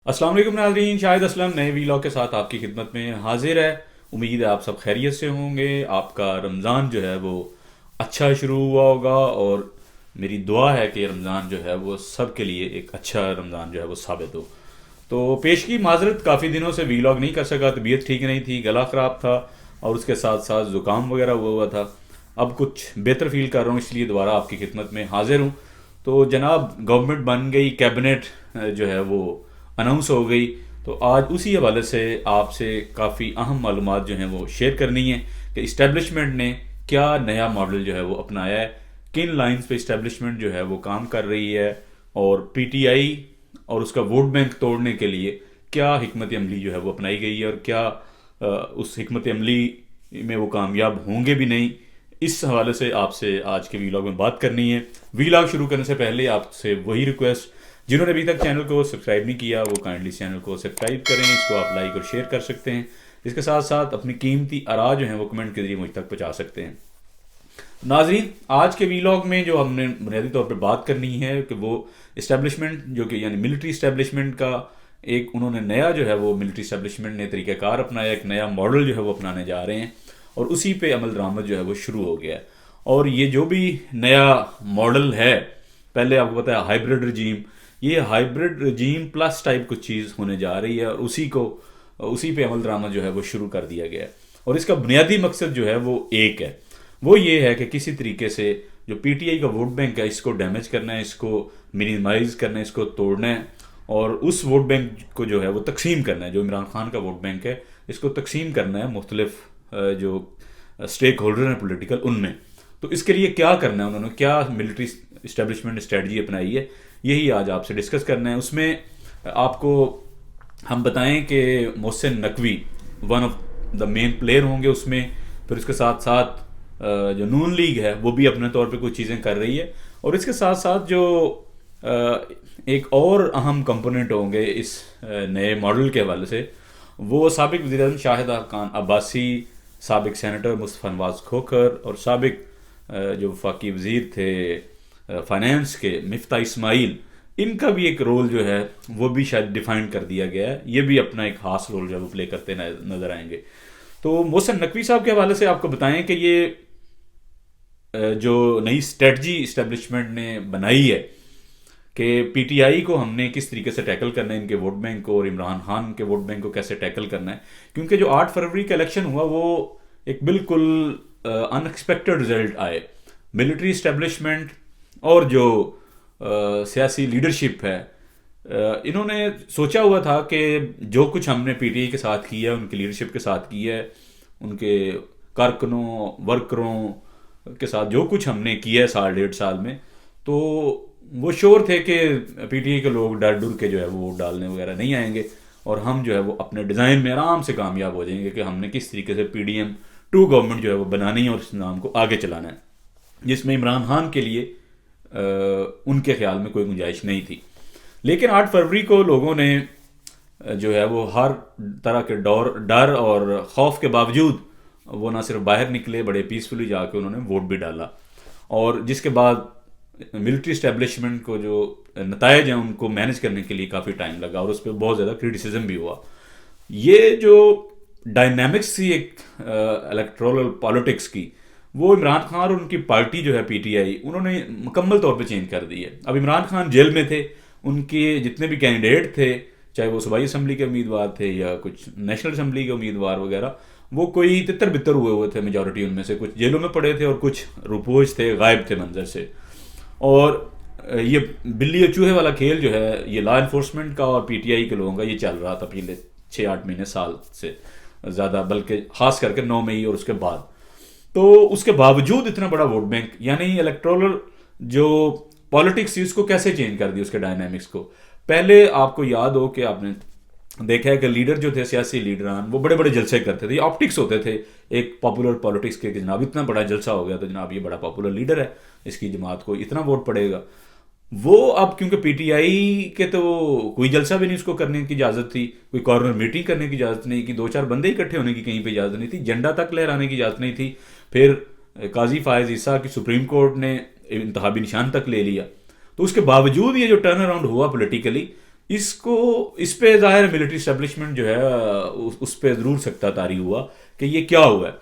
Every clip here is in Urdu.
السلام علیکم ناظرین، شاہد اسلم نئے ویلاگ کے ساتھ آپ کی خدمت میں حاضر ہے۔ امید ہے آپ سب خیریت سے ہوں گے، آپ کا رمضان جو ہے وہ اچھا شروع ہوا ہوگا، اور میری دعا ہے کہ یہ رمضان جو ہے وہ سب کے لیے ایک اچھا رمضان جو ہے وہ ثابت ہو۔ تو پیش کی معذرت، کافی دنوں سے ویلاگ نہیں کر سکا، طبیعت ٹھیک نہیں تھی، گلا خراب تھا، اور اس کے ساتھ ساتھ زکام وغیرہ ہوا تھا۔ اب کچھ بہتر فیل کر رہا ہوں، اس لیے دوبارہ آپ کی خدمت میں حاضر ہوں۔ تو جناب، گورنمنٹ بن گئی، کیبنٹ جو ہے وہ اناؤنس ہو گئی، تو آج اسی حوالے سے آپ سے کافی اہم معلومات جو ہیں وہ شیئر کرنی ہے کہ اسٹیبلشمنٹ نے کیا نیا ماڈل جو ہے وہ اپنایا ہے، کن لائنز پہ اسٹیبلشمنٹ جو ہے وہ کام کر رہی ہے، اور پی ٹی آئی اور اس کا ووٹ بینک توڑنے کے لیے کیا حکمت عملی جو ہے وہ اپنائی گئی ہے، اور کیا اس حکمت عملی میں وہ کامیاب ہوں گے بھی نہیں۔ اس حوالے سے آپ سے آج کے ویلاگ میں بات کرنی ہے۔ ویلاگ شروع کرنے سے پہلے آپ سے وہی ریکویسٹ، جنہوں نے ابھی تک چینل کو سبسکرائب نہیں کیا وہ کائنڈلی چینل کو سبسکرائب کریں، اس کو آپ لائک اور شیئر کر سکتے ہیں، اس کے ساتھ ساتھ اپنی قیمتی آراء جو ہیں وہ کمنٹ کے ذریعے مجھ تک پہنچا سکتے ہیں۔ ناظرین، آج کے ویلاگ میں جو ہم نے بنیادی طور پہ بات کرنی ہے کہ وہ اسٹیبلشمنٹ جو کہ یعنی ملٹری اسٹیبلشمنٹ کا ایک انہوں نے نیا جو ہے وہ ملٹری اسٹیبلشمنٹ نے طریقہ کار اپنایا، ایک نیا ماڈل جو ہے وہ اپنانے جا رہے ہیں، اور اسی پہ عمل درآمد جو ہے وہ شروع ہو گیا ہے۔ اور یہ جو بھی نیا ماڈل ہے، پہلے آپ کو پتا ہے ہائیبرڈ رجیم، یہ ہائیبرڈ رجیم پلس ٹائپ کچھ چیز ہونے جا رہی ہے، اور اسی پہ عمل درآمد جو ہے وہ شروع کر دیا گیا ہے۔ اور اس کا بنیادی مقصد جو ہے وہ ایک ہے، وہ یہ ہے کہ کسی طریقے سے جو پی ٹی آئی کا ووٹ بینک ہے اس کو ڈیمیج کرنا ہے، اس کو منیمائز کرنا ہے، اس کو توڑنا ہے، اور اس ووٹ بینک کو جو ہے وہ تقسیم کرنا ہے۔ جو عمران خان کا ووٹ بینک ہے اس کو تقسیم کرنا ہے مختلف جو اسٹیک ہولڈر ہیں پولیٹیکل، ان میں۔ تو اس کے لیے کیا کرنا ہے، انہوں نے کیا ملٹری اسٹیبلشمنٹ اسٹریٹجی اپنائی ہے، یہی آج آپ سے ڈسکس کرنا ہے۔ اس میں آپ کو ہم بتائیں کہ Mohsin Naqvi one of the man player ہوں گے اس میں، پھر اس کے ساتھ ساتھ جو نون لیگ ہے وہ بھی اپنے طور پہ کچھ چیزیں کر رہی ہے، اور اس کے ساتھ ساتھ جو ایک اور اہم کمپوننٹ ہوں گے اس نئے ماڈل کے حوالے سے، وہ سابق وزیر اعظم شاہد خان عباسی، سابق سینیٹر مصطفیٰ نواز کھوکھر، اور سابق جو وفاقی وزیر تھے فائنانس کے مفتاح اسماعیل، ان کا بھی ایک رول جو ہے وہ بھی شاید ڈیفائن کر دیا گیا ہے، یہ بھی اپنا ایک خاص رول جو ہے وہ پلے کرتے نظر آئیں گے۔ تو محسن نقوی صاحب کے حوالے سے آپ کو بتائیں کہ یہ جو نئی اسٹریٹجی اسٹیبلشمنٹ نے بنائی ہے کہ پی ٹی آئی کو ہم نے کس طریقے سے ٹیکل کرنا ہے، ان کے ووٹ بینک کو، اور عمران خان کے ووٹ بینک کو کیسے ٹیکل کرنا ہے، کیونکہ جو 8 فروری کا الیکشن ہوا وہ ایک بالکل ان ایکسپیکٹڈ رزلٹ آئے۔ ملٹری اسٹیبلشمنٹ اور جو سیاسی لیڈرشپ ہے، انہوں نے سوچا ہوا تھا کہ جو کچھ ہم نے پی ٹی آئی کے ساتھ کیا ہے، ان کی لیڈرشپ کے ساتھ کیا ہے، ان کے کارکنوں ورکروں کے ساتھ جو کچھ ہم نے کیا ہے سال 1.5 سال میں، تو وہ شور تھے کہ پی ٹی آئی کے لوگ ڈر ڈر کے جو ہے وہ ووٹ ڈالنے وغیرہ نہیں آئیں گے، اور ہم جو ہے وہ اپنے ڈیزائن میں آرام سے کامیاب ہو جائیں گے کہ ہم نے کس طریقے سے پی ڈی ایم 2 گورنمنٹ جو ہے وہ بنانی ہے اور اس نظام کو آگے چلانا ہے، جس میں عمران خان کے لیے ان کے خیال میں کوئی گنجائش نہیں تھی۔ لیکن 8 فروری کو لوگوں نے جو ہے وہ ہر طرح کے ڈر اور خوف کے باوجود وہ نہ صرف باہر نکلے، بڑے پیسفلی جا کے انہوں نے ووٹ بھی ڈالا، اور جس کے بعد ملٹری اسٹیبلشمنٹ کو جو نتائج ہیں ان کو مینج کرنے کے لیے کافی ٹائم لگا، اور اس پہ بہت زیادہ کرٹیسزم بھی ہوا۔ یہ جو ڈائنامکس تھی ایک الیکٹورل پالیٹکس کی، وہ عمران خان اور ان کی پارٹی جو ہے پی ٹی آئی، انہوں نے مکمل طور پہ چینج کر دی ہے۔ اب عمران خان جیل میں تھے، ان کے جتنے بھی کینڈیڈیٹ تھے، چاہے وہ صوبائی اسمبلی کے امیدوار تھے یا کچھ نیشنل اسمبلی کے امیدوار وغیرہ، وہ کوئی تتر بتر ہوئے تھے، میجورٹی ان میں سے کچھ جیلوں میں پڑے تھے اور کچھ روپوش تھے، غائب تھے منظر سے۔ اور یہ بلی اور چوہے والا کھیل جو ہے یہ لا انفورسمنٹ کا اور پی ٹی آئی کے لوگوں کا یہ چل رہا تھا پچھلے 6-8 مہینے، سال سے زیادہ، بلکہ خاص کر کے 9 مئی اور اس کے بعد۔ تو اس کے باوجود اتنا بڑا ووٹ بینک، یعنی الیکٹورل جو پالیٹکس تھی اس کو کیسے چینج کر دی، اس کے ڈائنامکس کو۔ پہلے آپ کو یاد ہو کہ آپ نے دیکھا ہے کہ لیڈر جو تھے، سیاسی لیڈران، وہ بڑے بڑے جلسے کرتے تھے، یہ آپٹکس ہوتے تھے ایک پاپولر پالیٹکس کے، کہ جناب اتنا بڑا جلسہ ہو گیا تو جناب یہ بڑا پاپولر لیڈر ہے، اس کی جماعت کو اتنا ووٹ پڑے گا۔ وہ اب کیونکہ پی ٹی آئی کے تو کوئی جلسہ بھی نہیں اس کو کرنے کی اجازت تھی، کوئی کارنر میٹنگ کرنے کی اجازت نہیں، کہ 2-4 بندے اکٹھے ہونے کی کہیں پہ اجازت نہیں تھی، جھنڈا تک لہرانے کی اجازت نہیں تھی۔ پھر قاضی فائز عیسیٰ کی سپریم کورٹ نے انتخابی نشان تک لے لیا۔ تو اس کے باوجود یہ جو ٹرن اراؤنڈ ہوا پولیٹیکلی، اس پہ ظاہر ملٹری اسٹیبلشمنٹ جو ہے اس پہ ضرور سکتہ طاری ہوا کہ یہ کیا ہوا ہے.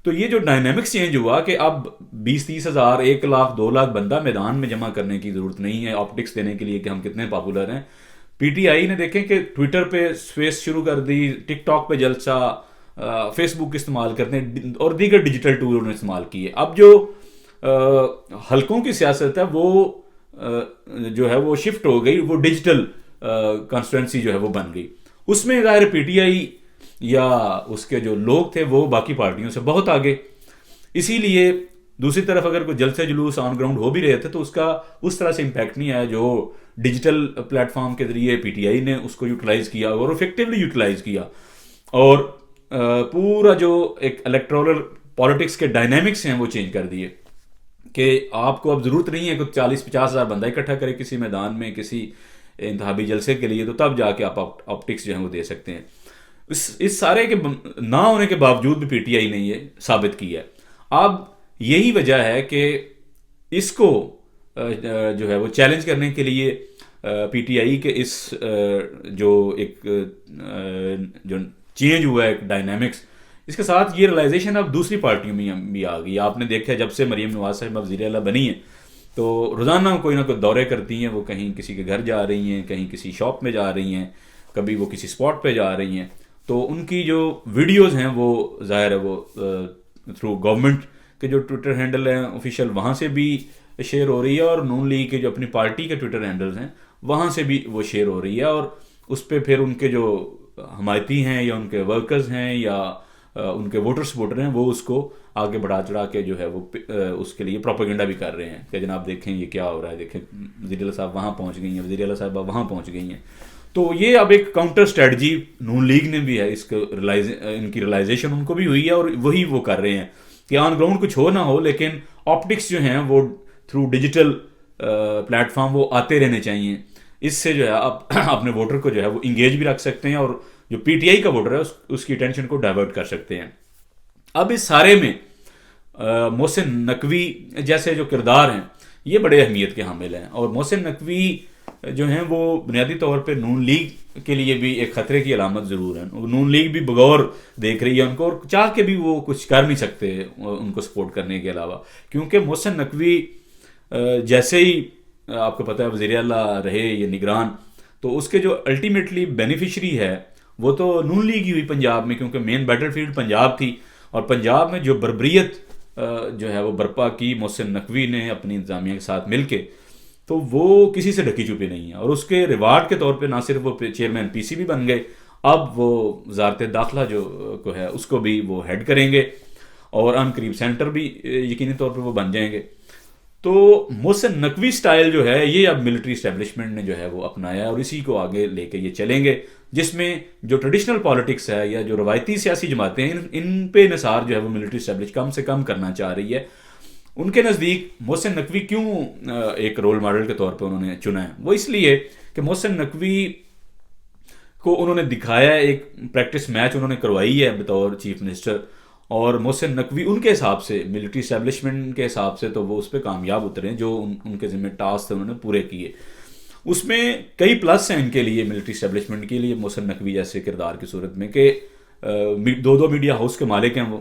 تو یہ جو ڈائنامکس چینج ہوا کہ اب 20-30 ہزار 1 لاکھ 2 لاکھ بندہ میدان میں جمع کرنے کی ضرورت نہیں ہے آپٹکس دینے کے لیے کہ ہم کتنے پاپولر ہیں. پی ٹی آئی نے دیکھیں کہ ٹویٹر پہ سپیس شروع کر دی, ٹک ٹاک پہ جلسہ, فیس بک استعمال کرتے ہیں اور دیگر ڈیجیٹل ٹول انہوں نے استعمال کیے. اب جو حلقوں کی سیاست ہے وہ جو ہے وہ شفٹ ہو گئی, وہ ڈیجیٹل کانسٹیٹوئنسی جو ہے وہ بن گئی. اس میں ظاہر پی ٹی آئی یا اس کے جو لوگ تھے وہ باقی پارٹیوں سے بہت آگے. اسی لیے دوسری طرف اگر کوئی جلسے جلوس آن گراؤنڈ ہو بھی رہے تھے تو اس کا اس طرح سے امپیکٹ نہیں آیا جو ڈیجیٹل پلیٹ فارم کے ذریعے پی ٹی آئی نے اس کو یوٹیلائز کیا اور افیکٹولی یوٹیلائز کیا, اور پورا جو ایک الیکٹورل پالیٹکس کے ڈائنامکس ہیں وہ چینج کر دیے کہ آپ کو اب ضرورت نہیں ہے کہ 40-50 ہزار بندہ اکٹھا کرے کسی میدان میں کسی انتخابی جلسے کے لیے, تو تب جا کے آپ آپٹکس جو ہیں وہ دے سکتے ہیں. اس سارے کے نہ ہونے کے باوجود بھی پی ٹی آئی نے یہ ثابت کیا ہے. اب یہی وجہ ہے کہ اس کو جو ہے وہ چیلنج کرنے کے لیے پی ٹی آئی کے اس جو ایک جو چینج ہوا ہے ڈائنامکس, اس کے ساتھ یہ ریلائزیشن اب دوسری پارٹیوں میں بھی آ گئی. آپ نے دیکھا جب سے مریم نواز صاحبہ وزیر اعلیٰ بنی ہیں تو روزانہ کوئی نہ کوئی دورے کرتی ہیں, وہ کہیں کسی کے گھر جا رہی ہیں, کہیں کسی شاپ میں جا رہی ہیں, کبھی وہ کسی اسپاٹ پہ جا رہی ہیں. تو ان کی جو ویڈیوز ہیں وہ ظاہر ہے وہ تھرو گورنمنٹ کے جو ٹویٹر ہینڈل ہیں آفیشیل وہاں سے بھی شیئر ہو رہی ہے, اور نون لیگ کے جو اپنی پارٹی کے ٹویٹر ہینڈلز ہیں وہاں سے بھی وہ شیئر ہو رہی ہے. اور اس پہ پھر ان کے جو حمایتی ہیں یا ان کے ورکرز ہیں یا ان کے ووٹر سپورٹر ہیں وہ اس کو آگے بڑھا چڑھا کے جو ہے وہ اس کے لیے پروپیگنڈا بھی کر رہے ہیں کہ جناب دیکھیں یہ کیا ہو رہا ہے, دیکھیں وزیر اعلیٰ صاحب وہاں پہنچ گئی ہیں, وزیر اعلیٰ صاحبہ وہاں پہنچ گئی ہیں. تو یہ اب ایک کاؤنٹر اسٹریٹجی نون لیگ نے بھی ہے, اس کو ان کی ریلائزیشن ان کو بھی ہوئی ہے اور وہی وہ کر رہے ہیں کہ آن گراؤنڈ کچھ ہو نہ ہو لیکن آپٹکس جو ہیں وہ تھرو ڈیجیٹل پلیٹ فارم وہ آتے رہنے چاہیے. اس سے جو ہے آپ اپنے ووٹر کو جو ہے وہ انگیج بھی رکھ سکتے ہیں اور جو پی ٹی آئی کا ووٹر ہے اس کی اٹینشن کو ڈائیورٹ کر سکتے ہیں. اب اس سارے میں محسن نقوی جیسے جو کردار ہیں یہ بڑے اہمیت کے حامل ہیں, اور محسن نقوی جو ہیں وہ بنیادی طور پہ نون لیگ کے لیے بھی ایک خطرے کی علامت ضرور ہے. نون لیگ بھی بغور دیکھ رہی ہے ان کو, اور چاہ کے بھی وہ کچھ کر نہیں سکتے ان کو سپورٹ کرنے کے علاوہ, کیونکہ محسن نقوی جیسے ہی آپ کو پتہ ہے وزیر اعلیٰ رہے یہ نگران, تو اس کے جو الٹیمیٹلی بینیفیشری ہے وہ تو نون لیگ ہی ہوئی پنجاب میں, کیونکہ مین بیٹل فیلڈ پنجاب تھی, اور پنجاب میں جو بربریت جو ہے وہ برپا کی محسن نقوی نے اپنی انتظامیہ کے ساتھ مل کے, تو وہ کسی سے ڈھکی چھپی نہیں ہے. اور اس کے ریوارڈ کے طور پہ نہ صرف وہ چیئرمین پی سی بھی بن گئے, اب وہ وزارت داخلہ جو کو ہے اس کو بھی وہ ہیڈ کریں گے, اور ان قریب سینٹر بھی یقینی طور پہ وہ بن جائیں گے. تو محسن نقوی سٹائل جو ہے یہ اب ملٹری اسٹیبلشمنٹ نے جو ہے وہ اپنایا ہے, اور اسی کو آگے لے کے یہ چلیں گے, جس میں جو ٹریڈیشنل پالیٹکس ہے یا جو روایتی سیاسی جماعتیں ہیں ان پہ انحصار جو ہے وہ ملٹری اسٹیبلش کم سے کم کرنا چاہ رہی ہے. ان کے نزدیک محسن نقوی کیوں ایک رول ماڈل کے طور پہ انہوں نے چنا ہے, وہ اس لیے کہ محسن نقوی کو انہوں نے دکھایا ہے, ایک پریکٹس میچ انہوں نے کروائی ہے بطور چیف منسٹر, اور محسن نقوی ان کے حساب سے ملٹری اسٹیبلشمنٹ کے حساب سے تو وہ اس پہ کامیاب اترے ہیں, جو ان کے ذمہ ٹاسک تھے انہوں نے پورے کیے. اس میں کئی پلس ہیں ان کے لیے ملٹری اسٹیبلشمنٹ کے لیے محسن نقوی جیسے کردار کی صورت میں کہ دو میڈیا ہاؤس کے مالک ہیں وہ.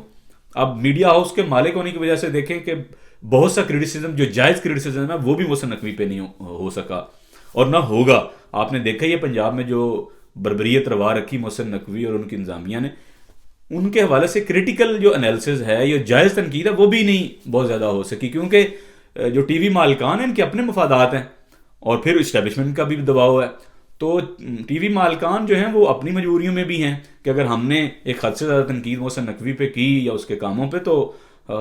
اب میڈیا ہاؤس کے مالک ہونے کی وجہ سے دیکھیں کہ بہت سا کرٹیسزم جو جائز کرٹیسزم ہے وہ بھی محسن نقوی پہ نہیں ہو سکا اور نہ ہوگا. آپ نے دیکھا یہ پنجاب میں جو بربریت روا رکھی محسن نقوی اور ان کی انتظامیہ نے, ان کے حوالے سے کریٹیکل جو انالیسز ہے یا جائز تنقید ہے وہ بھی نہیں بہت زیادہ ہو سکی, کیونکہ جو ٹی وی مالکان ہیں ان کے اپنے مفادات ہیں اور پھر اسٹیبلشمنٹ کا بھی دباؤ ہے. تو ٹی وی مالکان جو ہیں وہ اپنی مجبوریوں میں بھی ہیں کہ اگر ہم نے ایک حد سے زیادہ تنقید محسن نقوی پہ کی یا اس کے کاموں پہ, تو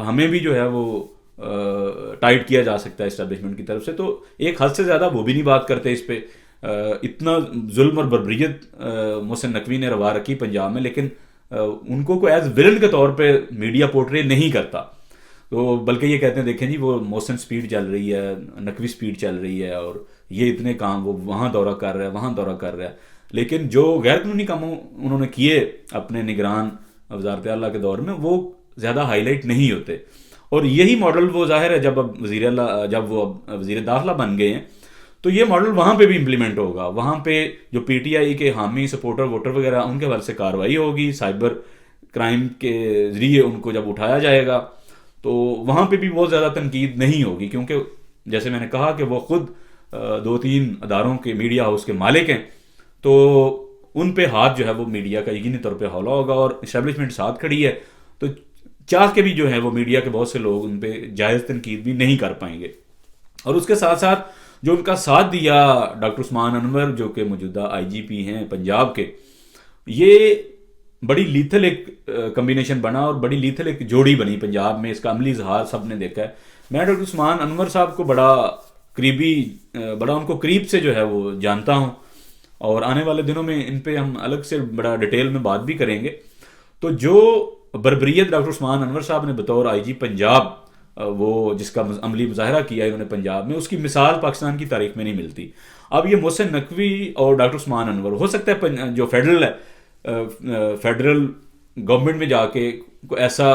ہمیں بھی جو ہے وہ ٹائٹ کیا جا سکتا ہے اسٹیبلشمنٹ کی طرف سے. تو ایک حد سے زیادہ وہ بھی نہیں بات کرتے اس پہ. اتنا ظلم اور بربریت محسن نقوی نے روا رکھی پنجاب میں, لیکن ان کو کوئی ایز ولن کے طور پہ میڈیا پورٹری نہیں کرتا. تو بلکہ یہ کہتے ہیں دیکھیں جی وہ محسن سپیڈ چل رہی ہے, نقوی سپیڈ چل رہی ہے, اور یہ اتنے کام وہ وہاں دورہ کر رہا ہے وہاں دورہ کر رہا ہے. لیکن جو غیر قانونی کام انہوں نے کیے اپنے نگران وزارت اعلیٰ کے دور میں وہ زیادہ ہائی لائٹ نہیں ہوتے. اور یہی ماڈل وہ ظاہر ہے جب اب وزیر داخلہ بن گئے ہیں تو یہ ماڈل وہاں پہ بھی امپلیمنٹ ہوگا. وہاں پہ جو پی ٹی آئی کے حامی سپورٹر ووٹر وغیرہ ان کے حوالے سے کارروائی ہوگی, سائبر کرائم کے ذریعے ان کو جب اٹھایا جائے گا تو وہاں پہ بھی بہت زیادہ تنقید نہیں ہوگی, کیونکہ جیسے میں نے کہا کہ وہ خود 2-3 اداروں کے میڈیا ہاؤس کے مالک ہیں, تو ان پہ ہاتھ جو ہے وہ میڈیا کا یقینی طور پہ حوالہ ہوگا, اور اسٹیبلشمنٹ ساتھ کھڑی ہے تو چاہ کے بھی جو ہے وہ میڈیا کے بہت سے لوگ ان پہ جائز تنقید بھی نہیں کر پائیں گے. اور اس کے ساتھ ساتھ جو ان کا ساتھ دیا ڈاکٹر عثمان انور جو کہ موجودہ آئی جی پی ہیں پنجاب کے, یہ بڑی لیتھل ایک کمبینیشن بنا اور بڑی لیتھل ایک جوڑی بنی پنجاب میں. اس کا عملی اظہار سب نے دیکھا ہے. میں ڈاکٹر عثمان انور صاحب کو بڑا ان کو قریب سے جو ہے وہ جانتا ہوں, اور آنے والے دنوں میں ان پہ ہم الگ سے بڑا ڈیٹیل میں بات بھی کریں گے. تو جو بربریت ڈاکٹر عثمان انور صاحب نے بطور آئی جی پنجاب وہ جس کا عملی مظاہرہ کیا ہے انہوں نے پنجاب میں, اس کی مثال پاکستان کی تاریخ میں نہیں ملتی. اب یہ محسن نقوی اور ڈاکٹر عثمان انور ہو سکتا ہے جو فیڈرل گورنمنٹ میں جا کے کوئی ایسا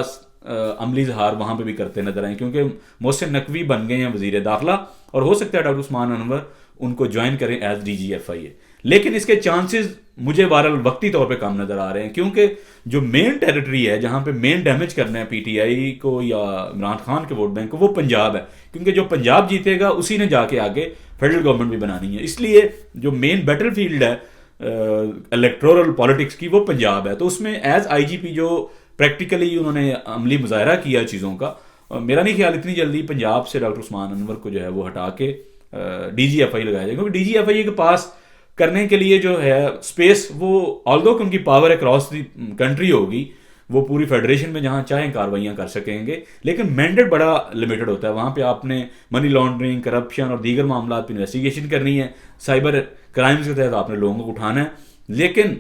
عملی اظہار وہاں پہ بھی کرتے نظر آئیں, کیونکہ محسن نقوی بن گئے ہیں وزیر داخلہ, اور ہو سکتا ہے ڈاکٹر عثمان انور ان کو جوائن کریں ایز ڈی جی ایف آئی اے. لیکن اس کے چانسز مجھے بہرحال وقتی طور پہ کم نظر آ رہے ہیں, کیونکہ جو مین ٹیریٹری ہے جہاں پہ مین ڈیمیج کرنا ہے پی ٹی آئی کو یا عمران خان کے ووٹ بینک کو, وہ پنجاب ہے, کیونکہ جو پنجاب جیتے گا اسی نے جا کے آگے فیڈرل گورنمنٹ بھی بنانی ہے. اس لیے جو مین بیٹل فیلڈ ہے الیکٹورل پالیٹکس کی وہ پنجاب ہے. تو اس میں ایز آئی جی پی جو پریکٹیکلی انہوں نے عملی مظاہرہ کیا چیزوں کا, میرا نہیں خیال اتنی جلدی پنجاب سے ڈاکٹر عثمان انور کو جو ہے وہ ہٹا کے ڈی جی ایف آئی لگایا جائے, کیونکہ ڈی جی ایف آئی کے پاس کرنے کے لیے جو ہے اسپیس وہ آلدو کہ ان کی پاور اکراس دی کنٹری ہوگی, وہ پوری فیڈریشن میں جہاں چاہیں کاروائیاں کر سکیں گے, لیکن مینڈیٹ بڑا لمیٹڈ ہوتا ہے. وہاں پہ آپ نے منی لانڈرنگ, کرپشن اور دیگر معاملات پہ انویسٹیگیشن کرنی ہے, سائبر کرائمز کے تحت آپ نے لوگوں کو اٹھانا ہے. لیکن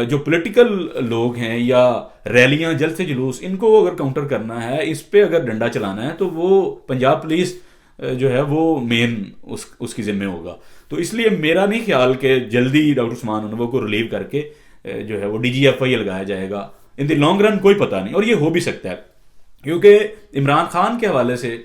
جو پولیٹیکل لوگ ہیں یا ریلیاں جلد سے جلوس, ان کو اگر کاؤنٹر کرنا ہے, اس پہ اگر ڈنڈا چلانا ہے, تو وہ پنجاب پولیس جو ہے وہ مین اس کی ذمہ ہوگا. تو اس لیے میرا نہیں خیال کہ جلدی ڈاکٹر عثمان انور کو ریلیو کر کے جو ہے وہ ڈی جی ایف آئی لگایا جائے گا. ان دی لانگ رن کوئی پتہ نہیں, اور یہ ہو بھی سکتا ہے, کیونکہ عمران خان کے حوالے سے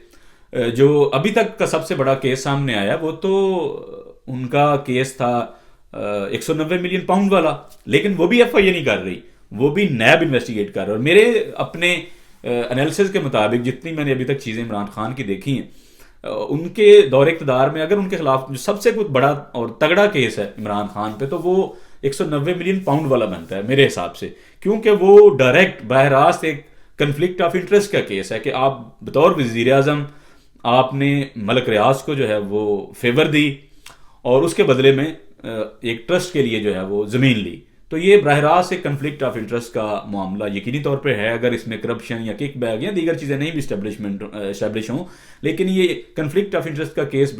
جو ابھی تک کا سب سے بڑا کیس سامنے آیا وہ تو ان کا کیس تھا 190 ملین پاؤنڈ والا, لیکن وہ بھی ایف آئی اے نہیں کر رہی, وہ بھی نیب انویسٹیگیٹ کر رہا ہے. اور میرے اپنے انالیسز کے مطابق جتنی میں نے ابھی تک چیزیں عمران خان کی دیکھی ہیں, ان کے دور اقتدار میں اگر ان کے خلاف جو سب سے کچھ بڑا اور تگڑا کیس ہے عمران خان پہ, تو وہ 190 ملین پاؤنڈ والا بنتا ہے میرے حساب سے, کیونکہ وہ ڈائریکٹ براہ راست ایک کنفلکٹ آف انٹرسٹ کا کیس ہے کہ آپ بطور وزیر اعظم آپ نے ملک ریاض کو جو ہے وہ فیور دی اور اس کے بدلے میں ایک ٹرسٹ کے لیے جو ہے وہ زمین لی. تو یہ براہ راست ایک کنفلکٹ آف انٹرسٹ کا معاملہ یقینی طور پہ ہے, اگر اس میں کرپشن یا کک بیک یا دیگر چیزیں نہیں بھی اسٹیبلش ہوں, لیکن یہ کنفلکٹ آف انٹرسٹ کا کیس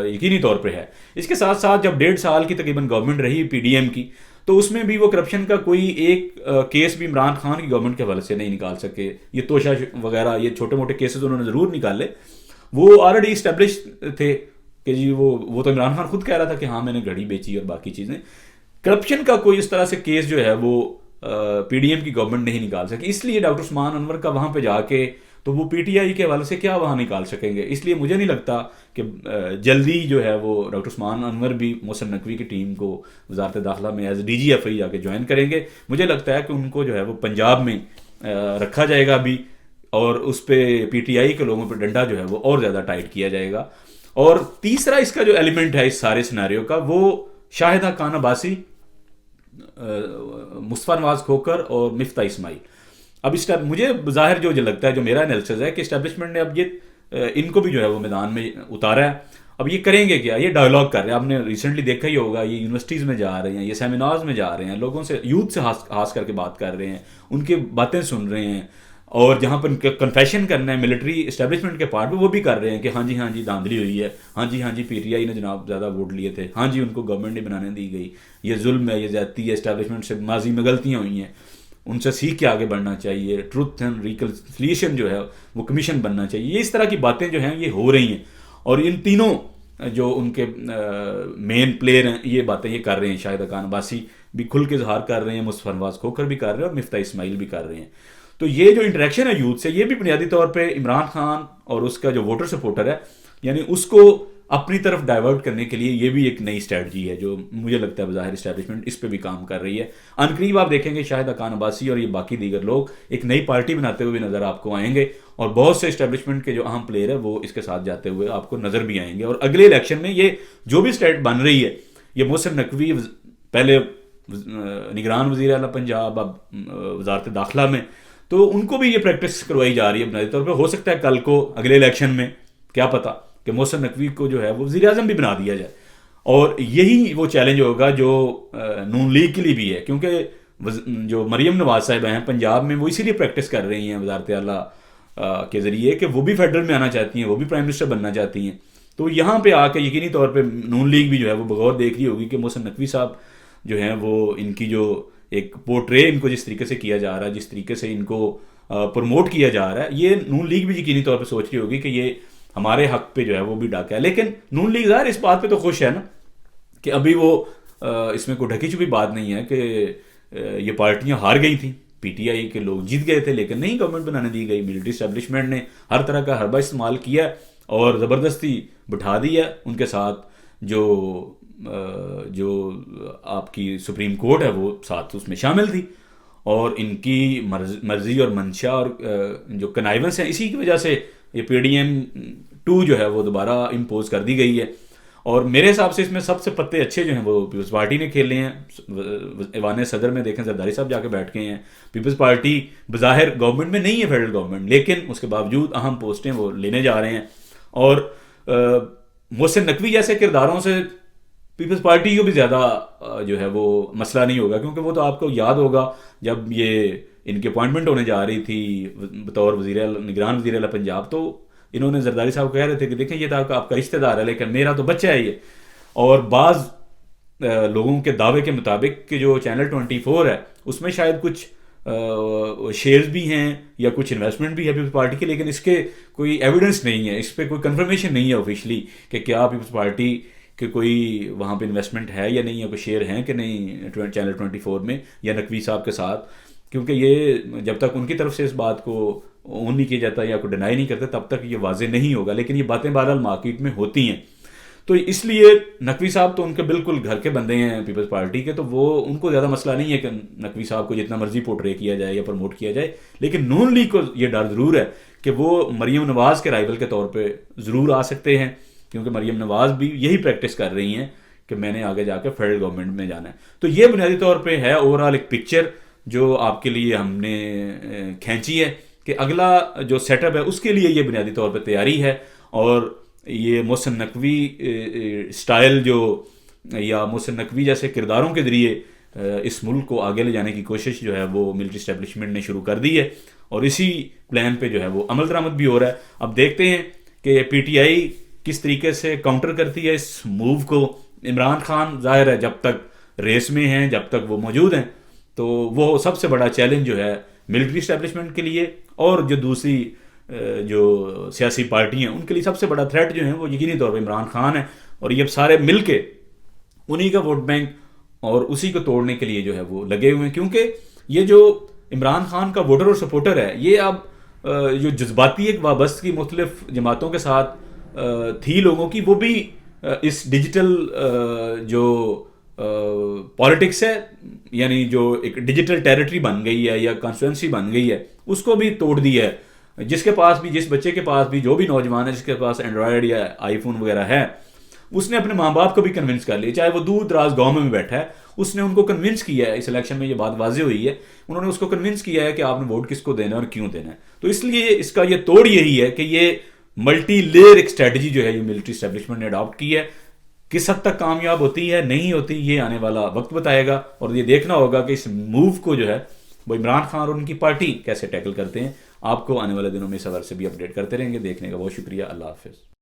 یقینی طور پہ ہے. اس کے ساتھ ساتھ جب 1.5 سال کی تقریباً گورنمنٹ رہی پی ڈی ایم کی, تو اس میں بھی وہ کرپشن کا کوئی ایک کیس بھی عمران خان کی گورنمنٹ کے حوالے سے نہیں نکال سکے. یہ توشہ وغیرہ یہ چھوٹے موٹے کیسز انہوں نے ضرور نکالے, وہ آلریڈی اسٹیبلش تھے کہ جی وہ تو عمران خان خود کہہ رہا تھا کہ ہاں میں نے گھڑی بیچی اور باقی چیزیں. کرپشن کا کوئی اس طرح سے کیس جو ہے وہ پی ڈی ایم کی گورنمنٹ نہیں نکال سکی, اس لیے ڈاکٹر عثمان انور کا وہاں پہ جا کے تو وہ پی ٹی آئی کے حوالے سے کیا وہاں نکال سکیں گے. اس لیے مجھے نہیں لگتا کہ جلدی جو ہے وہ ڈاکٹر عثمان انور بھی محسن نقوی کی ٹیم کو وزارت داخلہ میں ایز ڈی جی ایف آئی جا کے جوائن کریں گے. مجھے لگتا ہے کہ ان کو جو ہے وہ پنجاب میں رکھا جائے گا ابھی, اور اس پہ پی ٹی آئی کے لوگوں پہ ڈنڈا جو ہے وہ اور زیادہ ٹائٹ کیا جائے گا. اور تیسرا اس کا جو ایلیمنٹ ہے اس سارے سیناریو کا, وہ شاہدہ خان عباسی, مصطفیٰ نواز کھوکر اور مفتاح اسماعیل. اب مجھے ظاہر جو لگتا ہے, جو میرا انالیسس ہے کہ اسٹیبلشمنٹ نے اب یہ ان کو بھی جو ہے وہ میدان میں اتارا ہے. اب یہ کریں گے کیا, یہ ڈائیلاگ کر رہے ہیں. آپ نے ریسنٹلی دیکھا ہی ہوگا, یہ یونیورسٹیز میں جا رہے ہیں, یہ سیمینارز میں جا رہے ہیں, لوگوں سے یوتھ سے ہاس کر کے بات کر رہے ہیں, ان کی باتیں سن رہے ہیں, اور جہاں پر کنفیشن کرنا ہے ملٹری اسٹیبلشمنٹ کے پارٹ میں وہ بھی کر رہے ہیں کہ ہاں جی دھاندلی ہوئی ہے, ہاں جی پی ٹی آئی نے جناب زیادہ ووٹ لیے تھے, ہاں جی ان کو گورنمنٹ نہیں بنانے دی گئی, یہ ظلم ہے, یہ زیادتی ہے, اسٹیبلشمنٹ سے ماضی میں غلطیاں ہوئی ہیں, ان سے سیکھ کے آگے بڑھنا چاہیے, ٹروتھ اینڈ ریکنسیلیشن جو ہے وہ کمیشن بننا چاہیے. یہ اس طرح کی باتیں جو ہیں یہ ہو رہی ہیں, اور ان تینوں جو ان کے مین پلیئر ہیں یہ باتیں یہ کر رہے ہیں. شاہدہ خان عباسی بھی کھل کے اظہار کر رہے ہیں, مصطفیٰ نواز کھوکر بھی کر رہے ہیں, اور مفتاح اسماعیل بھی کر رہے ہیں. تو یہ جو انٹریکشن ہے یوتھ سے, یہ بھی بنیادی طور پہ عمران خان اور اس کا جو ووٹر سپورٹر ہے, یعنی اس کو اپنی طرف ڈائیورٹ کرنے کے لیے یہ بھی ایک نئی اسٹریٹجی ہے جو مجھے لگتا ہے بظاہر اسٹیبلشمنٹ اس پہ بھی کام کر رہی ہے. عنقریب آپ دیکھیں گے شاہد حقان عباسی اور یہ باقی دیگر لوگ ایک نئی پارٹی بناتے ہوئے نظر آپ کو آئیں گے, اور بہت سے اسٹیبلشمنٹ کے جو اہم پلیئر ہے وہ اس کے ساتھ جاتے ہوئے آپ کو نظر بھی آئیں گے. اور اگلے الیکشن میں یہ جو بھی اسٹیٹ بن رہی ہے, یہ محسن نقوی پہلے نگران وزیر اعلیٰ پنجاب, اب وزارت داخلہ میں, تو ان کو بھی یہ پریکٹس کروائی جا رہی ہے بنیادی طور پہ. ہو سکتا ہے کل کو اگلے الیکشن میں کیا پتا کہ محسن نقوی کو جو ہے وہ وزیر اعظم بھی بنا دیا جائے, اور یہی وہ چیلنج ہوگا جو نون لیگ کے لیے بھی ہے, کیونکہ جو مریم نواز صاحب ہیں پنجاب میں وہ اسی لیے پریکٹس کر رہی ہیں وزارت اعلیٰ کے ذریعے کہ وہ بھی فیڈرل میں آنا چاہتی ہیں, وہ بھی پرائم منسٹر بننا چاہتی ہیں. تو یہاں پہ آ کے یقینی طور پہ نون لیگ بھی جو ہے وہ بغور دیکھ رہی ہوگی کہ محسن نقوی صاحب جو ہیں وہ ان کی جو ایک پورٹرے ان کو جس طریقے سے کیا جا رہا ہے, جس طریقے سے ان کو پروموٹ کیا جا رہا ہے, یہ نون لیگ بھی یقینی طور پہ سوچ رہی ہوگی کہ یہ ہمارے حق پہ جو ہے وہ بھی ڈاکہ ہے. لیکن نون لیگ ظاہر اس بات پہ تو خوش ہے نا کہ ابھی وہ اس میں کوئی ڈھکی چھپی بات نہیں ہے کہ یہ پارٹیاں ہار گئی تھیں, پی ٹی آئی کے لوگ جیت گئے تھے لیکن نہیں گورنمنٹ بنانے دی گئی. ملٹری اسٹیبلشمنٹ نے ہر طرح کا حربہ استعمال کیا اور زبردستی بٹھا دیا ان کے ساتھ. جو آپ کی سپریم کورٹ ہے وہ ساتھ اس میں شامل تھی, اور ان کی مرضی اور منشا اور جو کنائیونس ہیں اسی کی وجہ سے یہ پی ڈی ایم 2 جو ہے وہ دوبارہ امپوز کر دی گئی ہے. اور میرے حساب سے اس میں سب سے پتے اچھے جو ہیں وہ پیپلز پارٹی نے کھیلے ہیں. ایوان صدر میں دیکھیں زرداری صاحب جا کے بیٹھ گئے ہیں. پیپلز پارٹی بظاہر گورنمنٹ میں نہیں ہے فیڈرل گورنمنٹ, لیکن اس کے باوجود اہم پوسٹیں وہ لینے جا رہے ہیں. اور محسن نقوی جیسے کرداروں سے پیپلز پارٹی کو بھی زیادہ جو ہے وہ مسئلہ نہیں ہوگا, کیونکہ وہ تو آپ کو یاد ہوگا جب یہ ان کی اپوائنٹمنٹ ہونے جا رہی تھی بطور نگران وزیر اعلیٰ پنجاب, تو انہوں نے زرداری صاحب کہہ رہے تھے کہ دیکھیں یہ تو آپ کا رشتہ دار ہے لیکن میرا تو بچہ ہے یہ. اور بعض لوگوں کے دعوے کے مطابق کہ جو چینل 24 ہے اس میں شاید کچھ شیئرز بھی ہیں یا کچھ انویسٹمنٹ بھی ہے پیپلز پارٹی کے, لیکن اس کے کوئی ایویڈنس نہیں ہے, اس پہ کوئی کنفرمیشن نہیں ہے آفیشلی کہ کیا پیپلز پارٹی کہ کوئی وہاں پہ انویسٹمنٹ ہے یا نہیں, یا کوئی شیئر ہیں کہ نہیں چینل 24 میں یا نقوی صاحب کے ساتھ. کیونکہ یہ جب تک ان کی طرف سے اس بات کو اون نہیں کیا جاتا یا کوئی ڈینائی نہیں کرتے تب تک یہ واضح نہیں ہوگا, لیکن یہ باتیں بہرحال مارکیٹ میں ہوتی ہیں. تو اس لیے نقوی صاحب تو ان کے بالکل گھر کے بندے ہیں پیپلز پارٹی کے, تو وہ ان کو زیادہ مسئلہ نہیں ہے کہ نقوی صاحب کو جتنا مرضی پورٹرے کیا جائے یا پروموٹ کیا جائے. لیکن نون لیگ کو یہ ڈر ضرور ہے کہ وہ مریم نواز کے رائیول کے طور پہ ضرور آ سکتے ہیں, کیونکہ مریم نواز بھی یہی پریکٹس کر رہی ہیں کہ میں نے آگے جا کے فیڈرل گورنمنٹ میں جانا ہے. تو یہ بنیادی طور پہ ہے اوور آل ایک پکچر جو آپ کے لیے ہم نے کھینچی ہے کہ اگلا جو سیٹ اپ ہے اس کے لیے یہ بنیادی طور پہ تیاری ہے. اور یہ محسن نقوی سٹائل جو یا محسن نقوی جیسے کرداروں کے ذریعے اس ملک کو آگے لے جانے کی کوشش جو ہے وہ ملٹری اسٹیبلشمنٹ نے شروع کر دی ہے, اور اسی پلان پہ جو ہے وہ عمل درآمد بھی ہو رہا ہے. اب دیکھتے ہیں کہ پی ٹی آئی کس طریقے سے کاؤنٹر کرتی ہے اس موو کو. عمران خان ظاہر ہے جب تک ریس میں ہیں, جب تک وہ موجود ہیں, تو وہ سب سے بڑا چیلنج جو ہے ملٹری اسٹیبلشمنٹ کے لیے اور جو دوسری جو سیاسی پارٹی ہیں ان کے لیے سب سے بڑا تھریٹ جو ہے وہ یقینی طور پہ عمران خان ہے. اور یہ سارے مل کے انہی کا ووٹ بینک اور اسی کو توڑنے کے لیے جو ہے وہ لگے ہوئے ہیں, کیونکہ یہ جو عمران خان کا ووٹر اور سپورٹر ہے یہ اب جو جذباتی ایک وابستگی مختلف جماعتوں کے ساتھ تھی لوگوں کی, وہ بھی اس ڈیجیٹل جو پالیٹکس ہے یعنی جو ایک ڈیجیٹل ٹیریٹری بن گئی ہے یا کانسٹیٹوئنسی بن گئی ہے اس کو بھی توڑ دیا ہے. جس کے پاس بھی, جس بچے کے پاس بھی, جو بھی نوجوان ہے جس کے پاس اینڈرائڈ یا آئی فون وغیرہ ہے, اس نے اپنے ماں باپ کو بھی کنونس کر لیا, چاہے وہ دور دراز گاؤں میں بیٹھا ہے, اس نے ان کو کنونس کیا ہے. اس الیکشن میں یہ بات واضح ہوئی ہے, انہوں نے اس کو کنونس کیا ہے کہ آپ نے ووٹ کس کو دینا ہے اور کیوں دینا ہے. تو اس لیے اس کا یہ توڑ یہی ہے کہ یہ ملٹی لیئر ایک اسٹریٹجی جو ہے یہ ملٹری اسٹیبلشمنٹ نے اڈاپٹ کی ہے. کس حد تک کامیاب ہوتی ہے نہیں ہوتی یہ آنے والا وقت بتائے گا, اور یہ دیکھنا ہوگا کہ اس موو کو جو ہے وہ عمران خان اور ان کی پارٹی کیسے ٹیکل کرتے ہیں. آپ کو آنے والے دنوں میں اس حوالے سے بھی اپڈیٹ کرتے رہیں گے. دیکھنے کا بہت شکریہ. اللہ حافظ.